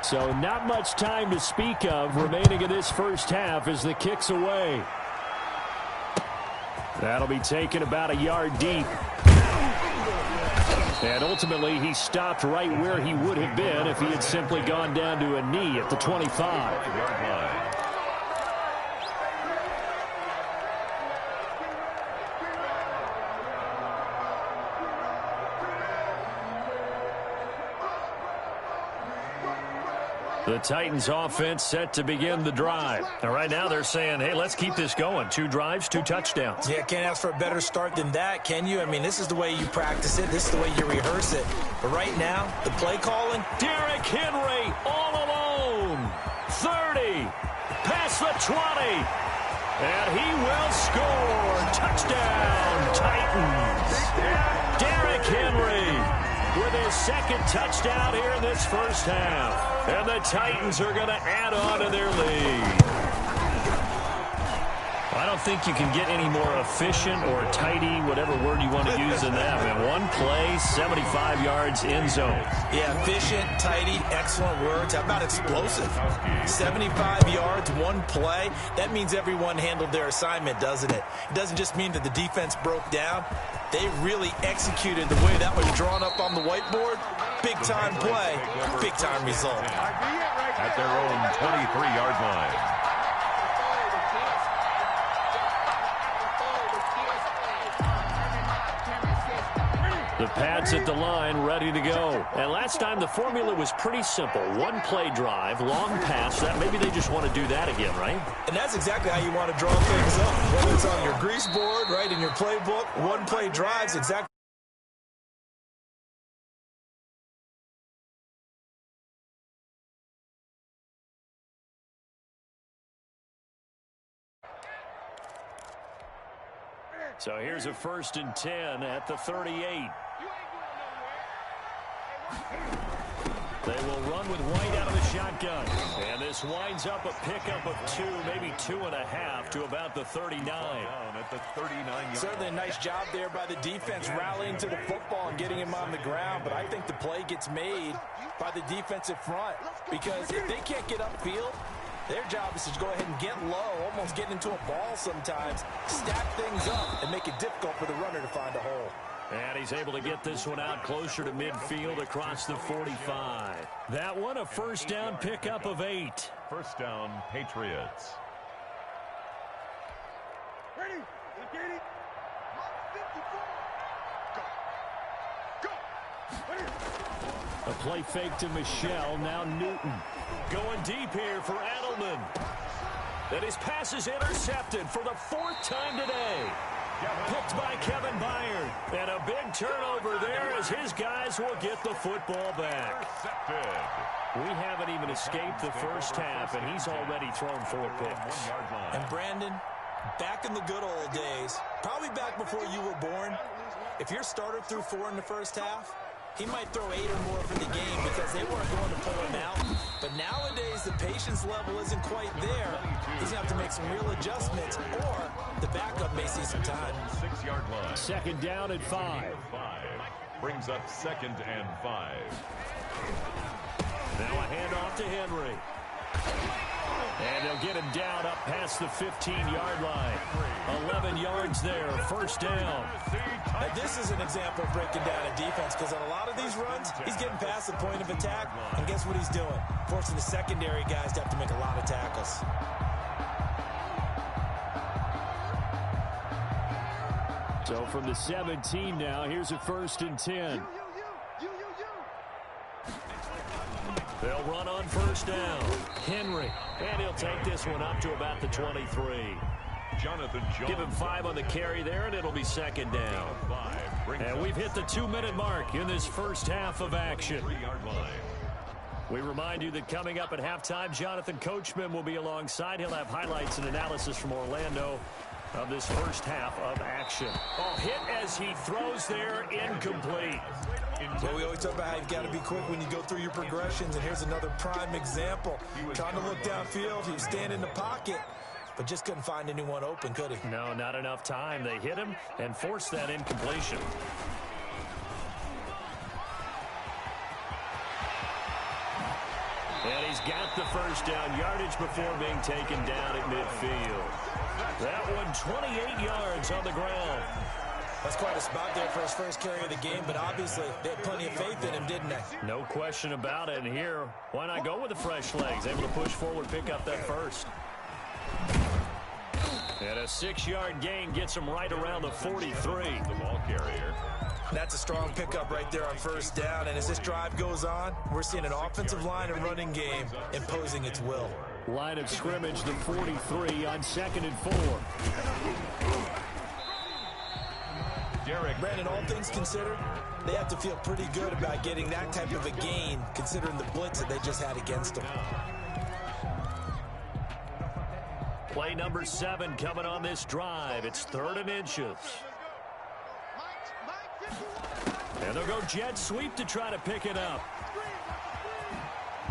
So not much time to speak of remaining in this first half as the kick's away. That'll be taken about a yard deep. And ultimately, he stopped right where he would have been if he had simply gone down to a knee at the 25. The Titans offense set to begin the drive. And right now they're saying, hey, let's keep this going. 2 drives, 2 touchdowns. Yeah, can't ask for a better start than that, can you? I mean, this is the way you practice it. This is the way you rehearse it. But right now, the play calling. Derrick Henry all alone. 30. Past the 20. And he will score. Touchdown, Titans. Derrick Henry with his second touchdown here in this first half. And the Titans are going to add on to their lead. I don't think you can get any more efficient or tidy, whatever word you want to use in that. Man, one play, 75 yards in zone. Yeah, efficient, tidy, excellent words. How about explosive? 75 yards, one play. That means everyone handled their assignment, doesn't it? It doesn't just mean that the defense broke down. They really executed the way that was drawn up on the whiteboard. Big-time play, big-time result. At their own 23-yard line. The Pats at the line, ready to go. And last time the formula was pretty simple. One play drive, long pass. That maybe they just want to do that again, right? And that's exactly how you want to draw things up. Whether it's on your grease board, right, in your playbook, one play drives exactly. So here's a 1st and 10 at the 38. They will run with White out of the shotgun. And this winds up a pickup of 2, maybe 2.5 to about the 39. At the 39. Certainly a nice job there by the defense rallying to the football and getting him on the ground. But I think the play gets made by the defensive front. Because if they can't get upfield, their job is to go ahead and get low, almost get into a ball sometimes, stack things up, and make it difficult for the runner to find a hole. And he's able to get this one out closer to midfield across the 45. That one, a 1st down pickup of 8. 1st down, Patriots. Ready? Get it. 54. Go. Ready? A play fake to Michelle, now Newton. Going deep here for Edelman. And his pass is intercepted for the 4th time today. Picked by Kevin Byard. And a big turnover there as his guys will get the football back. We haven't even escaped the first half, and he's already thrown 4 picks. And Brandon, back in the good old days, probably back before you were born, if your starter threw 4 in the first half, he might throw 8 or more for the game because they weren't going to pull him out. But nowadays, the patience level isn't quite there. He's going to have to make some real adjustments, or the backup may see some time. 6-yard line. 2nd down at 5. Brings up 2nd and 5. Now a handoff to Henry. And they'll get him down up past the 15-yard line. 11 yards there, 1st down. Now this is an example of breaking down a defense because on a lot of these runs, he's getting past the point of attack. And guess what he's doing? Forcing the secondary guys to have to make a lot of tackles. So from the 17 now, here's a 1st and 10. They'll run on 1st down. Henry. And he'll take this one up to about the 23. Jonathan Jones. Give him 5 on the carry there, and it'll be 2nd down. And we've hit the 2-minute mark in this first half of action. 3-yard line. We remind you that coming up at halftime, Jonathan Coachman will be alongside. He'll have highlights and analysis from Orlando of this first half of action. Oh, hit as he throws there, incomplete. Yeah, we always talk about how you've got to be quick when you go through your progressions, and here's another prime example. Trying to look downfield, he was standing in the pocket, but just couldn't find anyone open, could he? No, not enough time. They hit him and forced that incompletion. And he's got the first down, yardage before being taken down at midfield. That one 28 yards on the ground. That's quite a spot there for his first carry of the game, but obviously they had plenty of faith in him, didn't they? No question about it. And here, why not go with the fresh legs? Able to push forward, pick up that first. And a 6-yard gain gets him right around the 43. The ball carrier. That's a strong pickup right there on first down. And as this drive goes on, we're seeing an offensive line and running game imposing its will. Line of scrimmage, the 43 on 2nd and 4. Brandon, all things considered, they have to feel pretty good about getting that type of a gain, considering the blitz that they just had against them. Play number 7 coming on this drive. It's 3rd and inches. And they'll go jet sweep to try to pick it up.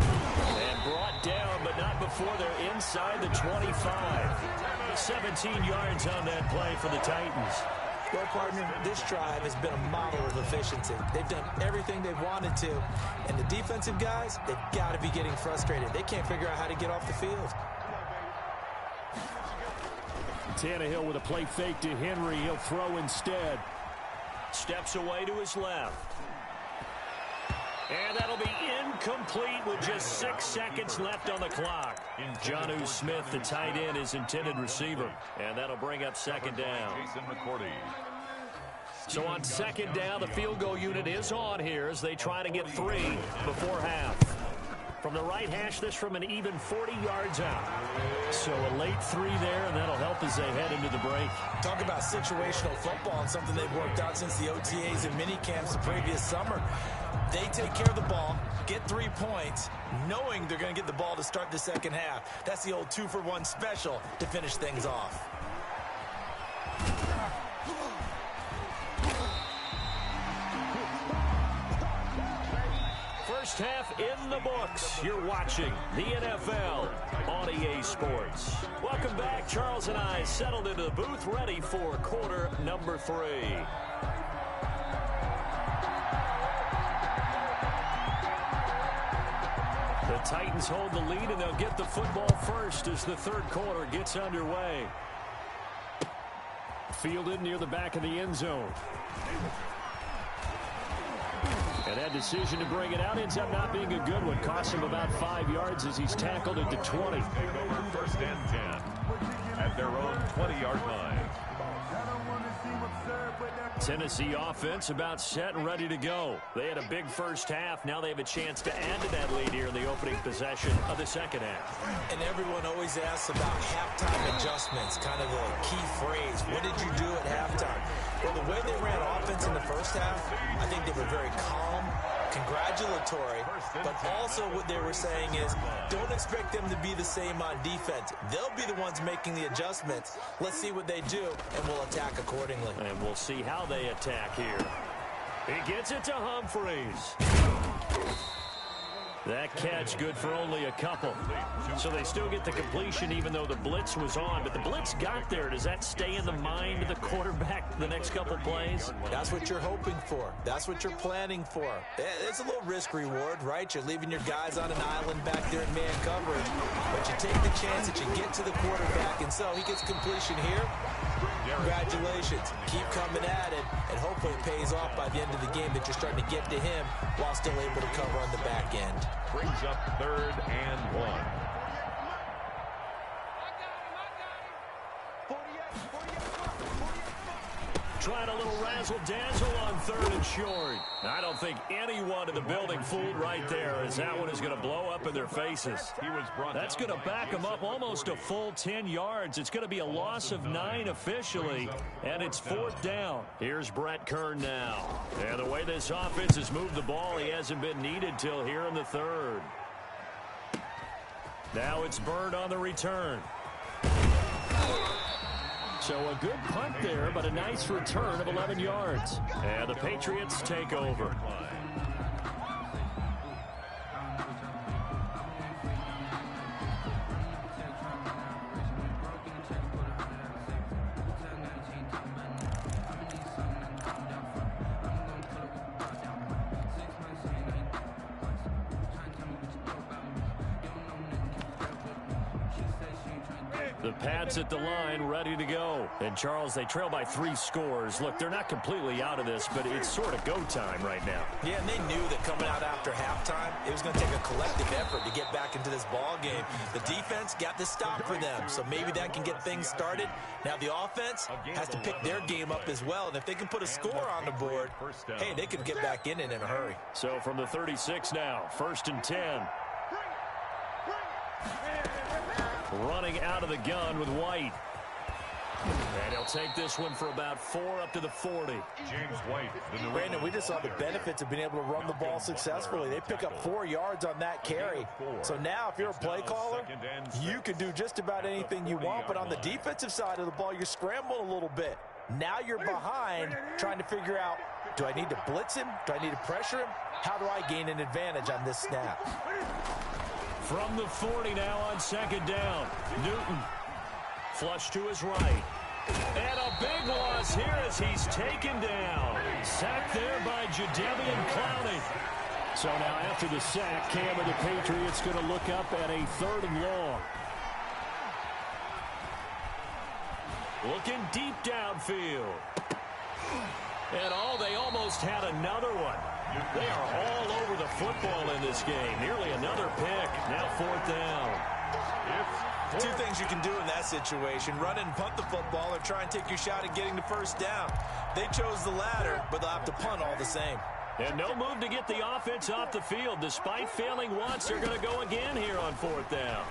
And brought down, but not before they're inside the 25. 17 yards on that play for the Titans. Well, partner, this drive has been a model of efficiency. They've done everything they've wanted to, and the defensive guys, they've got to be getting frustrated. They can't figure out how to get off the field. Tannehill with a play fake to Henry. He'll throw instead. Steps away to his left. And that'll be incomplete with just 6 seconds left on the clock. Jonnu Smith, the tight end, is intended receiver. And that'll bring up 2nd down. So on 2nd down, the field goal unit is on here as they try to get 3 before half. From the right hash, this from an even 40 yards out. So a late 3 there, and that'll help as they head into the break. Talk about situational football and something they've worked out since the OTAs and mini camps the previous summer. They take care of the ball, get 3 points, knowing they're going to get the ball to start the second half. That's the old 2-for-1 special to finish things off. First half in the books. You're watching the NFL on EA Sports. Welcome back. Charles and I settled into the booth, ready for quarter number 3. The Titans hold the lead, and they'll get the football first as the 3rd quarter gets underway. Fielded near the back of the end zone. And that decision to bring it out ends up not being a good one. Costs him about 5 yards as he's tackled at the 20. First and 10 at their own 20-yard line. Tennessee offense about set and ready to go. They had a big first half. Now they have a chance to add to that lead here in the opening possession of the second half. And everyone always asks about halftime adjustments, kind of the key phrase. What did you do at halftime? Well, the way they ran offense in the first half, I think they were very calm, congratulatory, but also what they were saying is don't expect them to be the same on defense. They'll be the ones making the adjustments. Let's see what they do, and we'll attack accordingly. And we'll see how they attack here. He gets it to Humphreys. That catch good for only a couple. So they still get the completion even though the blitz was on. But the blitz got there. Does that stay in the mind of the quarterback the next couple plays? That's what you're hoping for. That's what you're planning for. It's a little risk reward, right? You're leaving your guys on an island back there in man coverage. But you take the chance that you get to the quarterback. And so he gets completion here. Congratulations. Keep coming at it. And hopefully it pays off by the end of the game that you're starting to get to him while still able to cover on the back end. Brings up 3rd and 1. Trying a little razzle-dazzle on 3rd and short. I don't think anyone in the building fooled right there as that one is going to blow up in their faces. That's going to back them up almost a full 10 yards. It's going to be a loss of 9 officially, and it's 4th down. Here's Brett Kern now. And the way this offense has moved the ball, he hasn't been needed till here in the 3rd. Now it's Bird on the return. So a good punt there, but a nice return of 11 yards. And the Patriots take over. The Pats at the line, ready to go. And, Charles, they trail by 3 scores. Look, they're not completely out of this, but it's sort of go time right now. Yeah, and they knew that coming out after halftime, it was going to take a collective effort to get back into this ball game. The defense got the stop for them, so maybe that can get things started. Now the offense has to pick their game up as well, and if they can put a score on the board, hey, they can get back in it in a hurry. So from the 36 now, 1st and 10. Running out of the gun with White. And he'll take this one for about 4 up to the 40. James White. Brandon, we just saw the benefits of being able to run the ball successfully. They pick up 4 yards on that carry. So now if you're a play caller, you can do just about anything you want. But on the defensive side of the ball, you're scrambling a little bit. Now you're behind trying to figure out, do I need to blitz him? Do I need to pressure him? How do I gain an advantage on this snap? From the 40 now on 2nd down. Newton. Flush to his right. And a big loss here as he's taken down. Sacked there by Jadeveon Clowney. So now after the sack, Cam of the Patriots going to look up at a 3rd and long. Looking deep downfield. And they almost had another one. They are all over the football in this game. Nearly another pick. Now 4th down. 2 things you can do in that situation. Run and punt the football or try and take your shot at getting the 1st down. They chose the latter, but they'll have to punt all the same. And no move to get the offense off the field. Despite failing once, they're going to go again here on 4th down.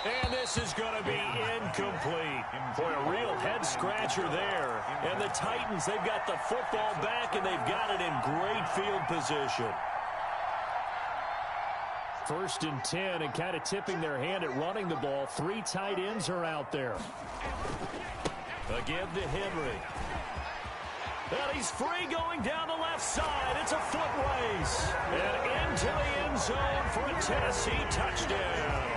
And this is going to be incomplete. Boy, a real head-scratcher there. And the Titans, they've got the football back, and they've got it in great field position. 1st and 10, and kind of tipping their hand at running the ball. 3 tight ends are out there. Again to Henry. And he's free going down the left side. It's a foot race. And into the end zone for a Tennessee touchdown.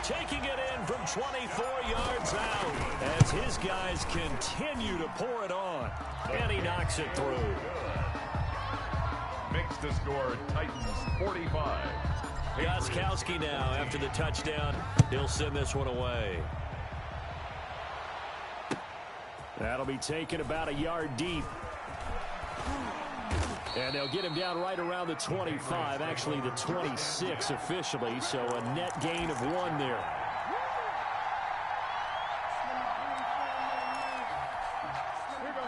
Taking it in from 24 yards out as his guys continue to pour it on. And he knocks it through. Makes the score Titans 45. Gostkowski now after the touchdown. He'll send this one away. That'll be taken about a yard deep. And they'll get him down right around the 25, actually the 26 officially, so a net gain of 1 there.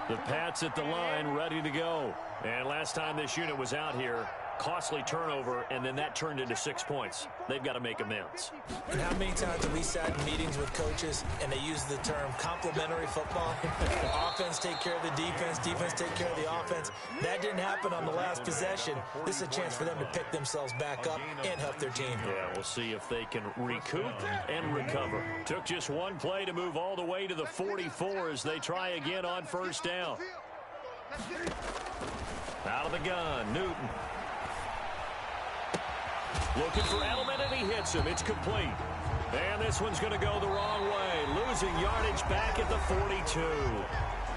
The Pats at the line, ready to go. And last time this unit was out here, costly turnover, and then that turned into 6 points. They've got to make amends. And how many times have we sat in meetings with coaches and they use the term complementary football? Offense take care of the defense, defense take care of the offense. That didn't happen on the last possession. This is a chance for them to pick themselves back up and help their team. Yeah, we'll see if they can recoup and recover. Took just 1 play to move all the way to the 44 as they try again on 1st down. Out of the gun, Newton. Looking for Edelman, and he hits him. It's complete. And this one's going to go the wrong way. Losing yardage back at the 42.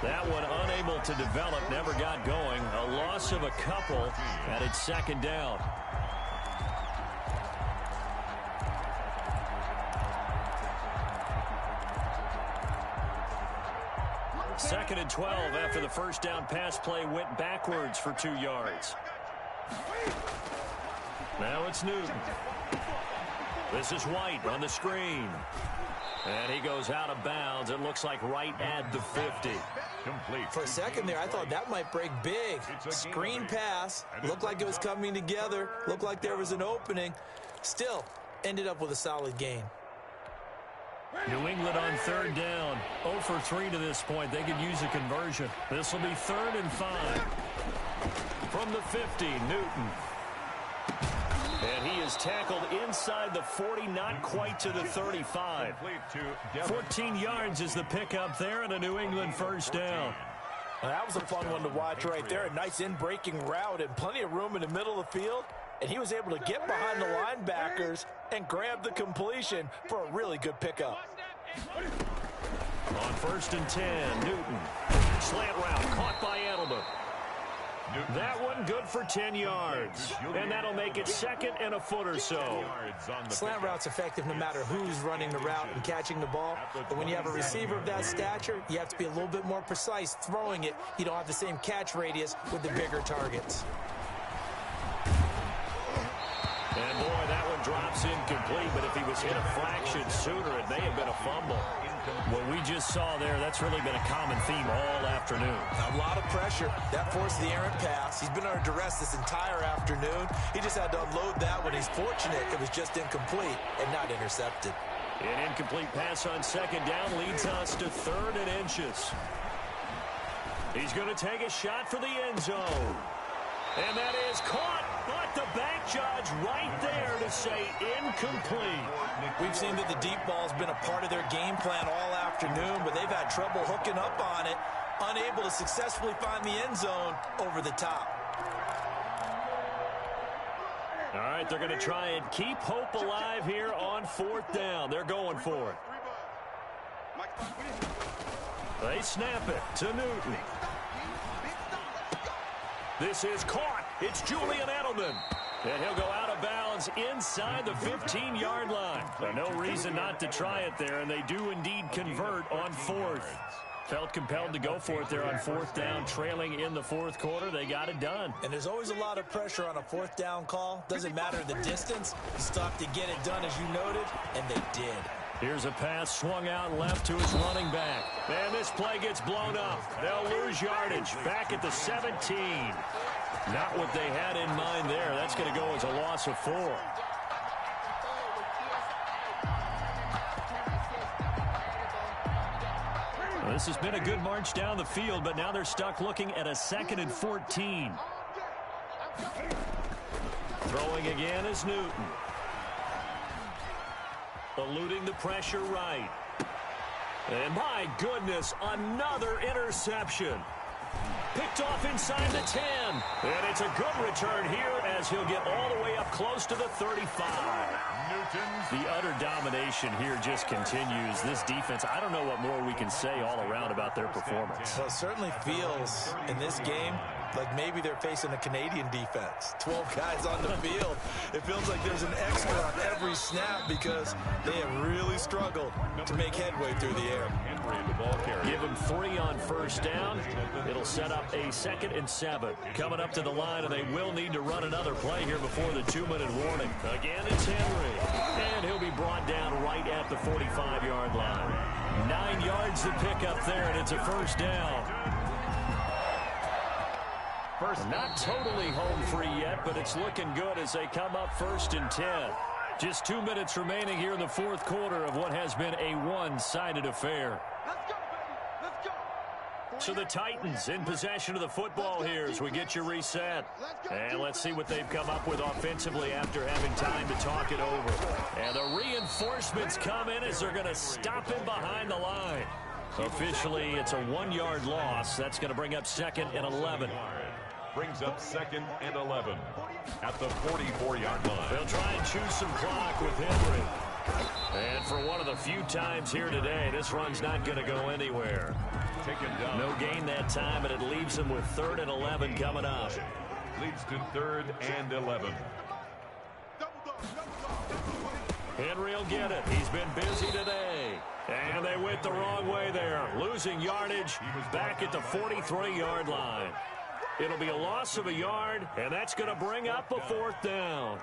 That one unable to develop, never got going. A loss of a couple, and it's 2nd down. Second and 12 after the 1st down pass play went backwards for 2 yards. Now it's Newton. This is White on the screen. And he goes out of bounds. It looks like right at the 50. Complete. For a second there, I thought that might break big. Screen pass. Looked like it was coming together. Looked like there was an opening. Still, ended up with a solid gain. New England on 3rd down. 0 for 3 to this point. They could use a conversion. This will be 3rd and 5. From the 50, Newton. And he is tackled inside the 40, not quite to the 35. 14 yards is the pickup there, and a New England 1st down. Well, that was a fun one to watch right there. A nice in-breaking route and plenty of room in the middle of the field. And he was able to get behind the linebackers and grab the completion for a really good pickup. On 1st and 10, Newton. Slant route caught by Edelman. That one good for 10 yards. And that'll make it 2nd and a foot or so. Slant route's effective no matter who's running the route and catching the ball. But when you have a receiver of that stature, you have to be a little bit more precise throwing it. You don't have the same catch radius with the bigger targets. And boy, that one drops incomplete, but if he was hit a fraction sooner, it may have been a fumble. What we just saw there, that's really been a common theme all afternoon. A lot of pressure. That forced the errant pass. He's been under duress this entire afternoon. He just had to unload that one. He's fortunate it was just incomplete and not intercepted. An incomplete pass on 2nd down leads us to 3rd and inches. He's going to take a shot for the end zone. And that is caught, but the bank judge right there to say incomplete. We've seen that the deep ball's been a part of their game plan all afternoon, but they've had trouble hooking up on it, unable to successfully find the end zone over the top. All right, they're going to try and keep hope alive here on 4th down. They're going for it. They snap it to Newton. This is caught. It's Julian Edelman. And he'll go out of bounds inside the 15-yard line. No reason not to try it there, and they do indeed convert on 4th. Felt compelled to go for it there on 4th down, trailing in the 4th quarter. They got it done. And there's always a lot of pressure on a 4th down call. Doesn't matter the distance. You stop to get it done, as you noted, and they did. Here's a pass swung out left to his running back. And this play gets blown up. They'll lose yardage back at the 17. Not what they had in mind there. That's going to go as a loss of 4. Well, this has been a good march down the field, but now they're stuck looking at a 2nd and 14. Throwing again is Newton. Eluding the pressure right. And my goodness, another interception. Picked off inside the 10. And it's a good return here as he'll get all the way up close to the 35. The utter domination here just continues. This defense, I don't know what more we can say all around about their performance. Well, it certainly feels in this game like maybe they're facing a Canadian defense. 12 guys on the field. It feels like there's an extra on every snap because they have really struggled to make headway through the air. Give them 3 on 1st down. It'll set up a 2nd and 7. Coming up to the line, and they will need to run another play here before the 2-minute warning. Again, it's Henry. And he'll be brought down right at the 45-yard line. 9 yards to pick up there, and it's a 1st down. Not totally home free yet, but it's looking good as they come up 1st and 10. Just 2 minutes remaining here in the 4th quarter of what has been a one-sided affair. So the Titans in possession of the football here as we get you reset. And let's see what they've come up with offensively after having time to talk it over. And the reinforcements come in as they're going to stop him behind the line. Officially, it's a 1-yard loss. That's going to bring up 2nd and 11. Brings up 2nd and 11 at the 44-yard line. They'll try and choose some clock with Henry. And for one of the few times here today, this run's not going to go anywhere. Taken down. No gain that time, and it leaves them with 3rd and 11 coming up. Leads to 3rd and 11. Henry will get it. He's been busy today. And they went the wrong way there. Losing yardage back at the 43-yard line. It'll be a loss of a yard, and that's going to bring up a 4th down.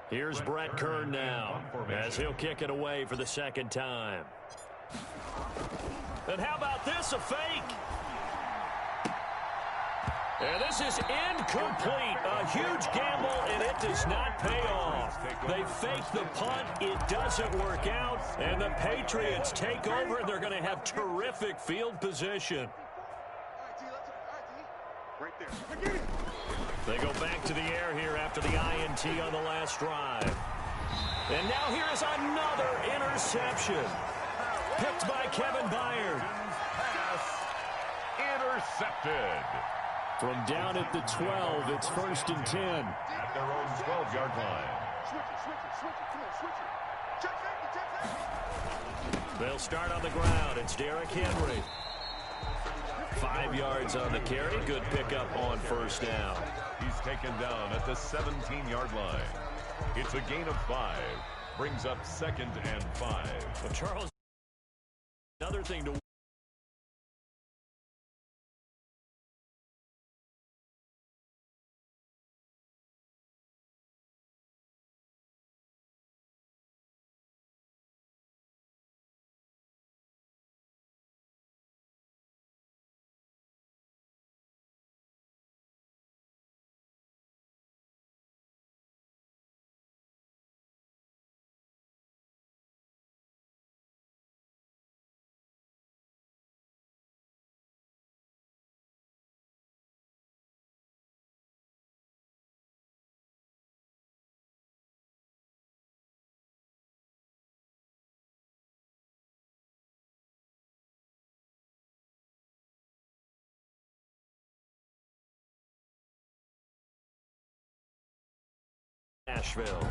Here's Brett Kern now as he'll kick it away for the 2nd time. And how about this, a fake? And this is incomplete. A huge gamble, and it does not pay off. They fake the punt. It doesn't work out. And the Patriots take over, and they're going to have terrific field position. They go back to the air here after the INT on the last drive. And now here is another interception. Picked by Kevin Byard. Intercepted. From down at the 12, it's 1st and 10. At their own 12-yard line. Come on, switch it. Check safety. They'll start on the ground. It's Derrick Henry. 5 yards on the carry. Good pickup on first down. He's taken down at the 17-yard line. It's a gain of 5. Brings up 2nd and 5. Well, Charles, another thing to Nashville.